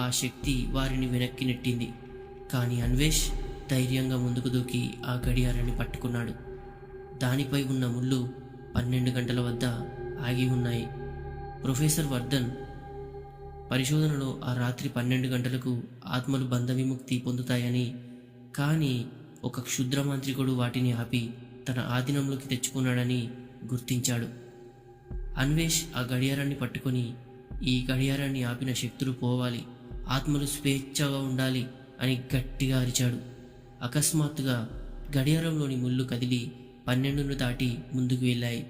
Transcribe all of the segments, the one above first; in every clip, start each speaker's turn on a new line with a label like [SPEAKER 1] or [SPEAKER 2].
[SPEAKER 1] ఆ శక్తి వారిని వెనక్కి నెట్టింది. కానీ అన్వేష్ ధైర్యంగా ముందుకు దూకి ఆ గడియారాన్ని పట్టుకున్నాడు. దానిపై ఉన్న ముళ్ళు 12 గంటల వద్ద ఆగి ఉన్నాయి. ప్రొఫెసర్ వర్ధన్ పరిశోధనలో ఆ రాత్రి 12 గంటలకు ఆత్మలు బంధ విముక్తి పొందుతాయని, కానీ ఒక క్షుద్ర మాంత్రికుడు వాటిని ఆపి తన ఆధీనంలోకి తెచ్చుకున్నాడని గుర్తించాడు. అన్వేష్ ఆ గడియారాన్ని పట్టుకొని, ఈ గడియారాన్ని ఆపిన శక్తులు పోవాలి, ఆత్మలు స్వేచ్ఛగా ఉండాలి అని గట్టిగా అరిచాడు. అకస్మాత్తుగా గడియారంలోని ముళ్ళు కదిలి 12ను దాటి ముందుకు వెళ్ళాయి.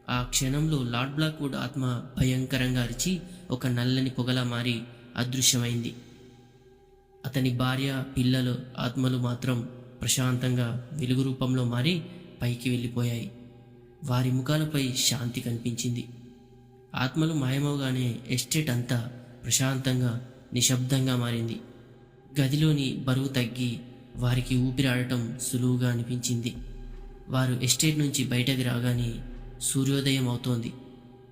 [SPEAKER 1] ఆ క్షణంలో లార్డ్ బ్లాక్వుడ్ ఆత్మ భయంకరంగా అరిచి ఒక నల్లని పొగలా మారి అదృశ్యమైంది. అతని భార్య, పిల్లలు ఆత్మలు మాత్రం ప్రశాంతంగా వెలుగు రూపంలో మారి పైకి వెళ్ళిపోయాయి. వారి ముఖాలపై శాంతి కనిపించింది. ఆత్మలు మాయమవగానే ఎస్టేట్ అంతా ప్రశాంతంగా నిశ్శబ్దంగా మారింది. గదిలోని బరువు తగ్గి వారికి ఊపిరాడటం సులువుగా అనిపించింది. వారు ఎస్టేట్ నుంచి బయటకు రాగానే సూర్యోదయం అవుతోంది.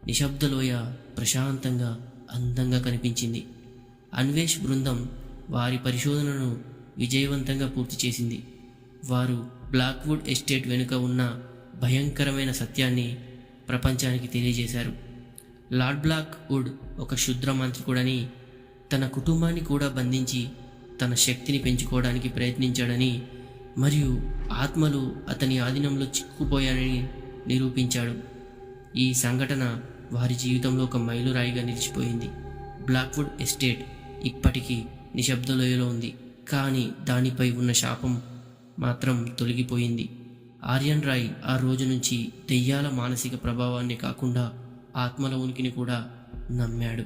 [SPEAKER 1] నిశ్శబ్దలోయ ప్రశాంతంగా అందంగా కనిపించింది. అన్వేష్ బృందం వారి పరిశోధనను విజయవంతంగా పూర్తి చేసింది. వారు బ్లాక్వుడ్ ఎస్టేట్ వెనుక ఉన్న భయంకరమైన సత్యాన్ని ప్రపంచానికి తెలియజేశారు. లార్డ్ బ్లాక్వుడ్ ఒక క్షుద్ర మాంత్రికుడని, తన కుటుంబాన్ని కూడా బంధించి తన శక్తిని పెంచుకోవడానికి ప్రయత్నించాడని, మరియు ఆత్మలు అతని ఆధీనంలో చిక్కుపోయాడని నిరూపించాడు. ఈ సంఘటన వారి జీవితంలో ఒక మైలురాయిగా నిలిచిపోయింది. బ్లాక్వుడ్ ఎస్టేట్ ఇప్పటికీ నిశ్శబ్దలోయలో ఉంది, కానీ దానిపై ఉన్న శాపం మాత్రం తొలగిపోయింది. ఆర్యన్ రాయ్ ఆ రోజు నుంచి దెయ్యాల మానసిక ప్రభావాన్ని కాకుండా ఆత్మల ఉనికిని కూడా నమ్మాడు.